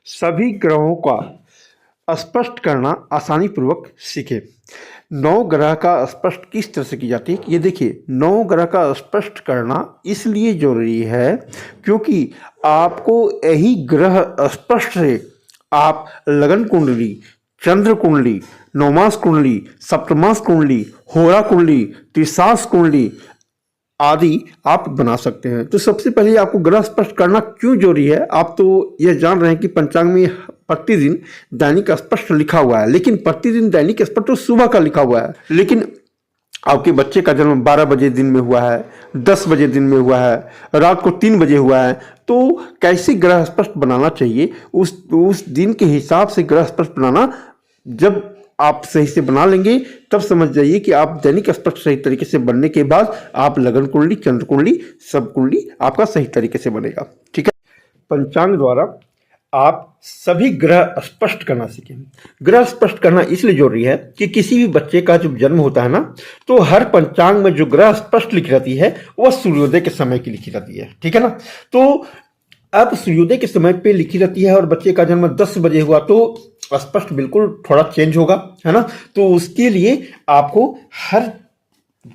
सभी ग्रहों का स्पष्ट करना आसानी पूर्वक सीखें। नौ ग्रह का स्पष्ट किस तरह से की जाती है? ये देखिए, नौ ग्रह का स्पष्ट करना इसलिए जरूरी है क्योंकि आपको यही ग्रह स्पष्ट से आप लगन कुंडली, चंद्र कुंडली, नौमास कुंडली, सप्तमास कुंडली, होरा कुंडली, त्रिशास कुंडली आदि आप बना सकते हैं। तो सबसे पहले आपको ग्रह स्पष्ट करना क्यों जरूरी है? आप तो यह जान रहे हैं कि पंचांग में प्रतिदिन दैनिक स्पष्ट लिखा हुआ है, लेकिन प्रतिदिन दैनिक स्पष्ट तो सुबह का लिखा हुआ है, लेकिन आपके बच्चे का जन्म 12 बजे दिन में हुआ है, 10 बजे दिन में हुआ है, रात को 3 बजे हुआ है, तो कैसे ग्रह स्पष्ट बनाना चाहिए? उस दिन के हिसाब से ग्रह स्पष्ट बनाना जब आप सही से बना लेंगे तब समझ जाइए कि आप दैनिक स्पष्ट सही तरीके से बनने के बाद आप लगन कुंडली, चंद्र कुंडली, सब कुंडली आपका सही तरीके से बनेगा। ठीक है, पंचांग द्वारा आप सभी ग्रह स्पष्ट करना सीखें। ग्रह स्पष्ट करना इसलिए जरूरी है कि किसी भी बच्चे का जब जन्म होता है ना, तो हर पंचांग में जो ग्रह स्पष्ट लिखी रहती है वह सूर्योदय के समय की लिखी रहती है। ठीक है ना, तो अब सूर्योदय के समय पे लिखी रहती है और बच्चे का जन्म 10 बजे हुआ तो स्पष्ट बिल्कुल थोड़ा चेंज होगा, है ना। तो उसके लिए आपको हर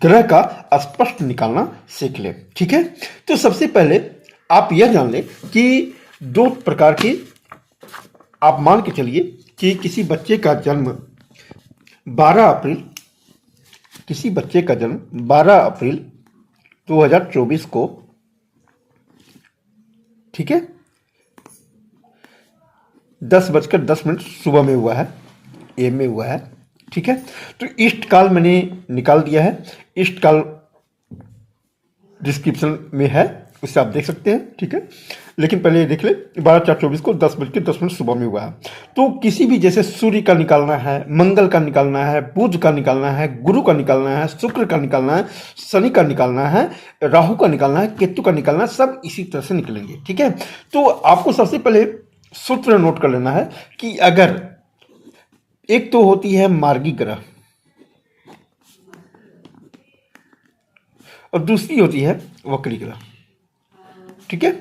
ग्रह का स्पष्ट निकालना सीख ले। ठीक है, तो सबसे पहले आप यह जान लें कि दो प्रकार के, आप मान के चलिए कि किसी बच्चे का जन्म 12 अप्रैल, किसी बच्चे का जन्म 12 अप्रैल 2024 को, ठीक है, 10:10 सुबह में हुआ है, एम में हुआ है। ठीक है, तो इष्ट काल मैंने निकाल दिया है, इष्ट काल डिस्क्रिप्शन में है, उससे आप देख सकते हैं। ठीक है, लेकिन पहले ये देख ले 12/4/24 को 10:10 सुबह में हुआ है। तो किसी भी, जैसे सूर्य का निकालना है, मंगल का निकालना है, बुध का निकालना है, गुरु का निकालना है, शुक्र का निकालना है, शनि का निकालना है, राहु का निकालना है, केतु का निकालना है, सब इसी तरह से निकलेंगे। ठीक है, तो आपको सबसे पहले सूत्र नोट कर लेना है कि अगर एक तो होती है मार्गी ग्रह और दूसरी होती है वक्री ग्रह। ठीक है,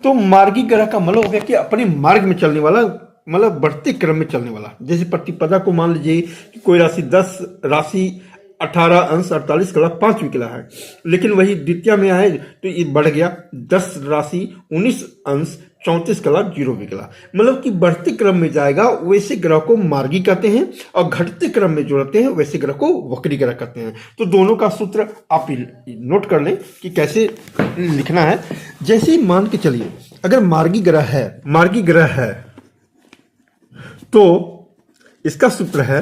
तो मार्गी ग्रह का मतलब हो गया कि अपने मार्ग में चलने वाला, मतलब बढ़ते क्रम में चलने वाला। जैसे प्रतिपदा को मान लीजिए कि कोई राशि 10 राशि 18 अंश 48 कला 5 विकला है, लेकिन वही द्वितीय में आए तो ये बढ़ गया 10 राशि 19 अंश 34 कला 0 विकला। मतलब कि बढ़ते क्रम में जाएगा वैसे ग्रह को मार्गी कहते हैं और घटते क्रम में जो रहते हैं वैसे ग्रह को वक्री ग्रह कहते हैं। तो दोनों का सूत्र आप नोट कर लें कि कैसे लिखना है। जैसे ही मान के चलिए अगर मार्गी ग्रह है तो इसका सूत्र है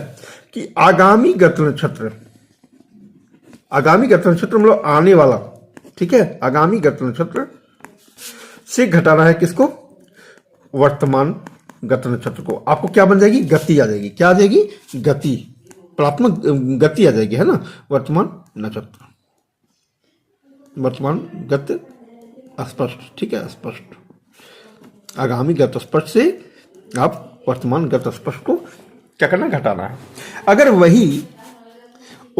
कि आगामी गत नक्षत्र मतलब आने वाला, ठीक है, आगामी गत नक्षत्र से घटाना है किसको? वर्तमान गत नक्षत्र को। आपको क्या बन जाएगी? गति आ जाएगी। क्या आ जाएगी? गति, प्राथमिक गति आ जाएगी, है ना। वर्तमान नक्षत्र, वर्तमान गत स्पष्ट, ठीक है, स्पष्ट। आगामी गत स्पष्ट से आप वर्तमान गत स्पष्ट को क्या करना? घटाना है। अगर वही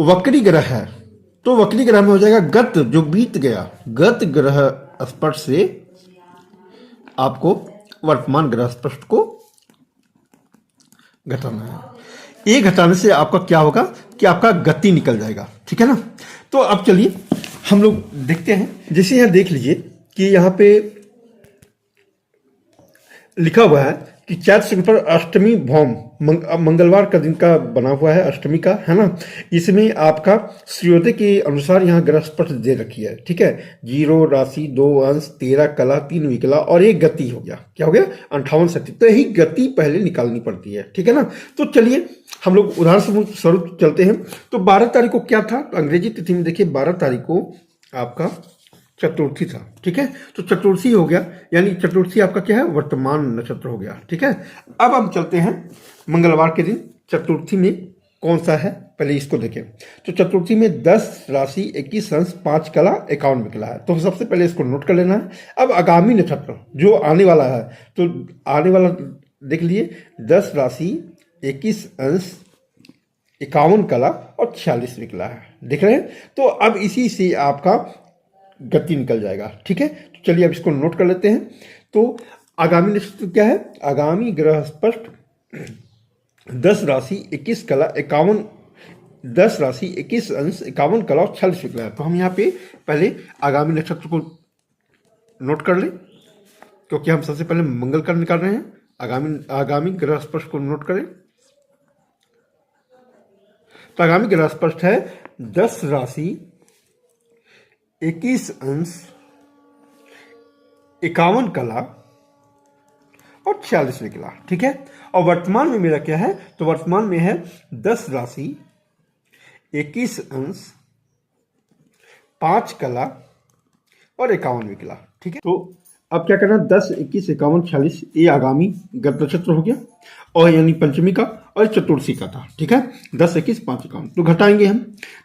वक्री ग्रह है तो वक्री ग्रह में हो जाएगा गत, जो बीत गया, गत ग्रह स्पष्ट से आपको वर्तमान ग्रह स्पष्ट को घटाना है। ये घटाने से आपका क्या होगा कि आपका गति निकल जाएगा। ठीक है ना। तो अब चलिए हम लोग देखते हैं। जैसे यहां देख लीजिए कि यहां पे लिखा हुआ है कि चैत शुक्ल पर अष्टमी भौम, मंगलवार का दिन का बना हुआ है, अष्टमी का, है ना। इसमें आपका सूर्योदय के अनुसार यहाँ ग्रह स्पष्ट दे रखी है। ठीक है, 0 राशि 2 अंश 13 कला 3 विकला और एक गति हो गया। क्या हो गया? 58 शक्ति। तो यही गति पहले निकालनी पड़ती है। ठीक है ना। तो चलिए हम लोग उदाहरण स्वरूप चलते हैं। तो 12 तारीख को क्या था? अंग्रेजी तिथि में देखिए 12 तारीख को आपका चतुर्थी था। ठीक है, तो चतुर्थी हो गया, यानी चतुर्थी आपका क्या है? वर्तमान नक्षत्र हो गया। ठीक है, अब हम चलते हैं मंगलवार के दिन। चतुर्थी में कौन सा है पहले इसको देखें। तो चतुर्थी में 10 राशि 21 अंश 5 कला 51 विकला है। तो सबसे पहले इसको नोट कर लेना है। अब आगामी नक्षत्र जो आने वाला है, तो आने वाला देख लिए 10 राशि 21 अंश 51 कला और 46 विकला है। देख रहे हैं। तो अब इसी से आपका गति निकल जाएगा। ठीक है, तो चलिए अब इसको नोट कर लेते हैं। तो आगामी नक्षत्र क्या है? आगामी ग्रह स्पष्ट 10 राशि 21 कला 51, 10 राशि 21 अंश 51 कला और 46 विकला है। तो हम यहाँ पे पहले आगामी नक्षत्र को नोट कर लें, क्योंकि हम सबसे पहले मंगल का निकाल रहे हैं। आगामी ग्रह स्पष्ट को नोट करें। तो आगामी ग्रह स्पष्ट है 10 राशि 21 अंश 51 कला और 46 विकला, ठीक है। और वर्तमान में मेरा क्या है? तो वर्तमान में है 10 राशि 21 अंश 5 कला और 51 विकला, ठीक है। तो अब क्या करना? 10, 21, 51, 46 ये आगामी ग्रह नक्षत्र हो गया, और यानी पंचमी का और चतुर्थी का था, ठीक है। 10, 21, 5, 51 तो घटाएंगे हम,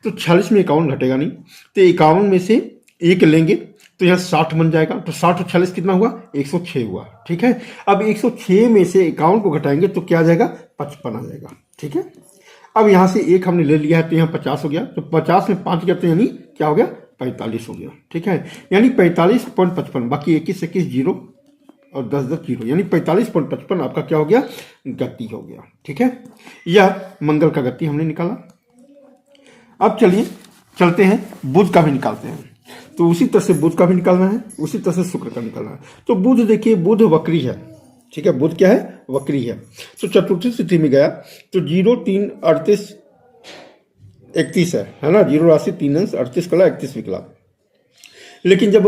तो 46 में 51 घटेगा नहीं, तो 51 में से एक लेंगे तो यहाँ 60 बन जाएगा। तो 60 और 46 कितना हुआ? 106 हुआ, ठीक है। अब 106 में से 51 को घटाएंगे तो क्या आ जाएगा? 55 आ जाएगा, ठीक है। अब यहाँ से एक हमने ले लिया है तो यहाँ 50 हो गया, तो 50 में 5 गया तो यानी क्या हो गया? 45 हो गया, ठीक है। यानी 45.55, बाकी 21, 21 जीरो और 10, 10 जीरो, यानी 45.55 आपका क्या हो गया? गति हो गया, ठीक है। यह मंगल का गति हमने निकाला। अब चलिए चलते हैं बुध का भी निकालते हैं। तो उसी तरह से बुध का भी निकालना है, उसी तरह से शुक्र का निकालना है। तो बुध देखिए, बुध वक्री है, ठीक है। बुध क्या है? वक्री है। तो चतुर्थी स्थिति में गया तो 0, 3, 38, 31 है ना। 0 राशि 3 अंश 38 कला 31 विकला। लेकिन जब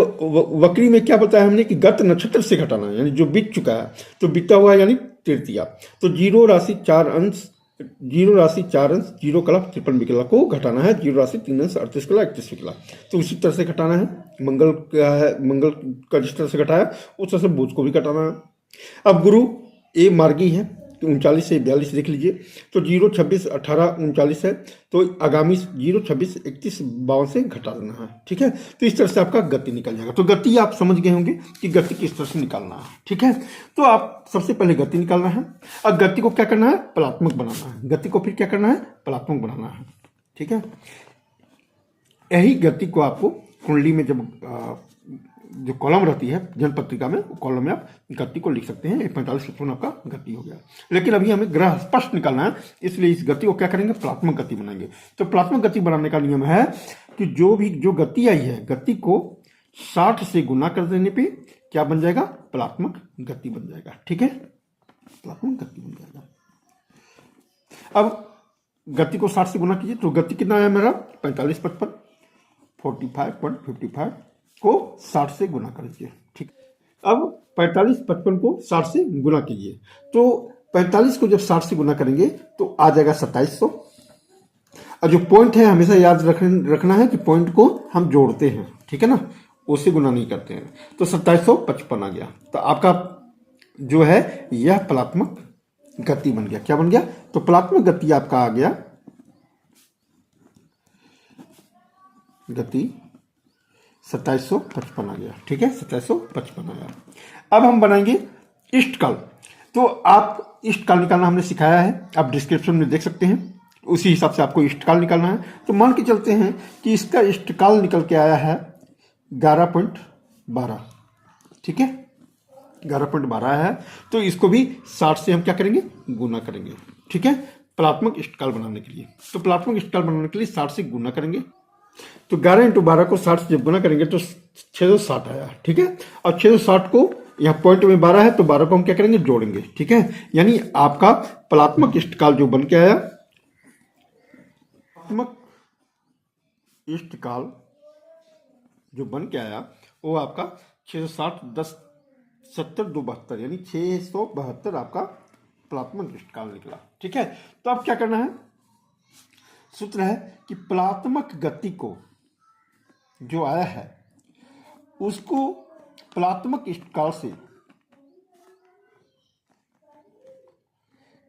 वक्री में क्या बताया हमने कि गत नक्षत्र से घटाना है, यानी जो बीत चुका है, तो बीता हुआ यानी तृतीया। तो 0 राशि 4 अंश 0 कला 53 विकला को घटाना है। 0 राशि 3 अंश 38 कला 31 विकला, तो उसी तरह से घटाना है। मंगल क्या है? मंगल का जिस तरह से घटाया उस तरह से बुध को भी घटाना है। अब गुरु ए मार्गी है, तो 39 से 42 देख लीजिए। तो 0, 26, 18, 39 है, तो आगामी 0, 26, 31, 52 से घटा देना है, ठीक है। तो इस तरह से आपका गति निकल जाएगा। तो गति आप समझ गए होंगे कि गति किस तरह से निकालना है, ठीक है। तो आप सबसे पहले गति निकालना है, और गति को क्या करना है? पलात्मक बनाना है। गति को फिर क्या करना है? पलात्मक बनाना है, ठीक है। यही गति को आपको कुंडली में जब जो कॉलम रहती है जन पत्रिका में, कॉलम में आप गति को लिख सकते हैं। 45 आपका गति हो गया। लेकिन अभी हमें ग्रह स्पष्ट निकालना है, इसलिए इस गति को क्या करेंगे? पलात्मक गति बनाएंगे। तो पलात्मक गति बनाने का नियम है कि जो गति आई है, गति को 60 से गुना कर देने पे क्या बन जाएगा? पलात्मक गति बन जाएगा, ठीक है। पलात्मक गति बन जाएगा। अब गति को 60 से गुना कीजिए, तो गति कितना आया मेरा? 45, 55, 45.55 को 60 से गुना कर दीजिए, ठीक। अब 45, 55 को 60 से गुना कीजिए, तो 45 को जब 60 से गुना करेंगे तो आ जाएगा 2700। और जो पॉइंट है हमेशा याद रखना है कि पॉइंट को हम जोड़ते हैं, ठीक है ना, उससे गुना नहीं करते हैं। तो 2755 आ गया। तो आपका जो है यह पलात्मक गति बन गया। क्या बन गया? तो पलात्मक गति आपका आ गया, गति 2755 आ गया, ठीक है। 2755 आ गया। अब हम बनाएंगे इष्टकाल। तो आप इष्टकाल निकालना हमने सिखाया है, आप डिस्क्रिप्शन में देख सकते हैं। उसी हिसाब से आपको इष्टकाल निकालना है। तो मान के चलते हैं कि इसका इष्टकाल निकल के आया है 11.12, ठीक है। 11.12 है, तो इसको भी 60 से हम क्या करेंगे? गुना करेंगे, ठीक है, पलात्मक इष्टकाल बनाने के लिए। तो पलात्मक इष्टकाल बनाने के लिए 60 से गुना करेंगे। तो 11 × 12 को 60 से जब गुना करेंगे तो 660 आया, ठीक है। और 660 को यहाँ पॉइंट में 12 है, तो 12 को हम क्या करेंगे? जोड़ेंगे, ठीक है। यानी आपका पलात्मक इष्टकाल जो बन के आया, पलात्मक इष्टकाल जो बन के आया वो आपका 660, 10, 70, 2, 72, यानी 672 आपका पलात्मक इष्टकाल निकला, ठीक है। तो अब क्या करना है? सूत्र है कि पलात्मक गति को जो आया है उसको पलात्मक इष्टकाल से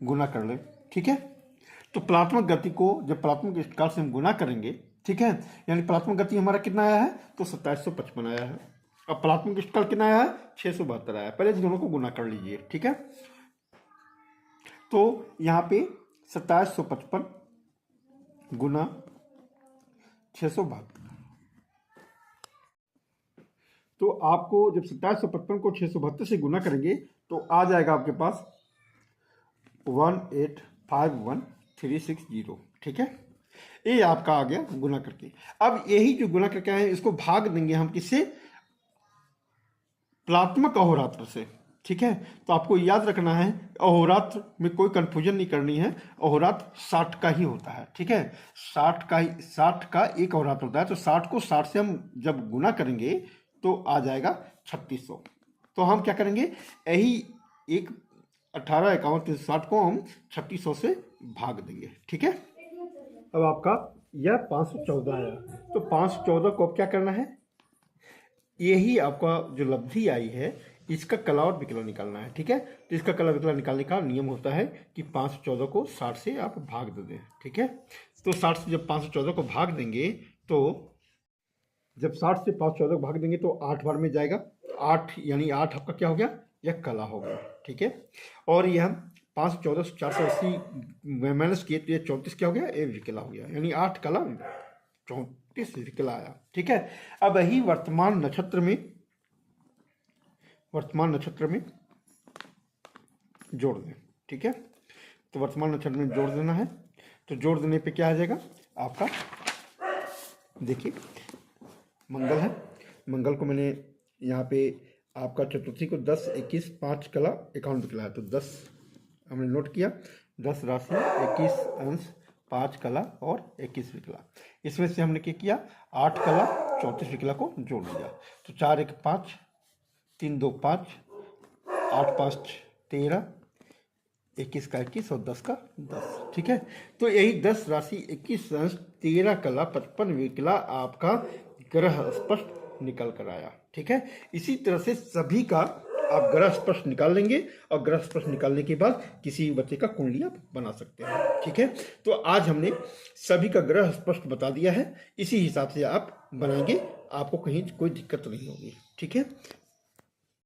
गुना कर ले, ठीक है। तो पलात्मक गति को जब पलात्मक इष्टकाल से हम गुना करेंगे, ठीक है, यानी पलात्मक गति हमारा कितना आया है? तो 2755 आया है। अब पलात्मक इष्टकाल कितना आया है? 672 आया है। पहले दोनों को गुना कर लीजिए, ठीक है। तो यहाँ पे 2755 गुना 672, तो आपको जब 2755 को 672 से गुना करेंगे तो आ जाएगा आपके पास 1851360। ठीक है, ये आपका आ गया गुना करके। अब यही जो गुना करके आए इसको भाग देंगे हम किससे, प्लात्मक अहोरात्र से। ठीक है, तो आपको याद रखना है अहोरात्र में कोई कंफ्यूजन नहीं करनी है, अहोरात्र 60 का ही होता है। ठीक है, 60 का एक अहोरात्र होता है, तो 60 को 60 से हम जब गुना करेंगे तो आ जाएगा 3600। तो हम क्या करेंगे, यही एक 18 51 360 को हम 3600 से भाग देंगे। ठीक है, अब आपका यह 514 आया, तो 514 को अब क्या करना है, यही आपका जो लब्धि आई है इसका कला और विकला निकालना है। ठीक है, तो इसका कला विकला निकालने का नियम होता है कि 514 को 60 से आप भाग दे दें। ठीक है, तो 60 से जब 514 को भाग देंगे तो जब 60 से 514 को भाग देंगे तो 8 बार में जाएगा, 8 यानी 8 आपका क्या हो गया, यह कला हो गया। ठीक है, और यह 514 से 480 माइनस किए तो यह 34 क्या हो गया, ये विकला हो गया, यानी 8 कला 34 विकला आया। ठीक है, अब यही वर्तमान नक्षत्र में जोड़ दें। ठीक है, तो वर्तमान नक्षत्र में जोड़ देना है, तो जोड़ देने पे क्या आ जाएगा आपका, देखिए मंगल है, मंगल को मैंने यहाँ पे आपका चतुर्थी को 10 21 5 कला 51 विकला है, तो 10 हमने नोट किया, 10 राशि 21 अंश 5 कला और 21 विकला, इसमें से हमने क्या किया 8 कला 34 विकला को जोड़ दिया, तो 4 1 5 3 2 5 8 5 13 21 का 21 और 10 का 10। ठीक है, तो यही 10 राशि 21 अंश 13 कला 55 विकला आपका ग्रह स्पष्ट निकल कर आया। ठीक है, इसी तरह से सभी का आप ग्रह स्पष्ट निकाल लेंगे और ग्रह स्पष्ट निकालने के बाद किसी बच्चे का कुंडली आप बना सकते हैं। ठीक है, तो आज हमने सभी का ग्रह स्पष्ट बता दिया है, इसी हिसाब से आप बनाएंगे, आपको कहीं कोई दिक्कत नहीं होगी। ठीक है।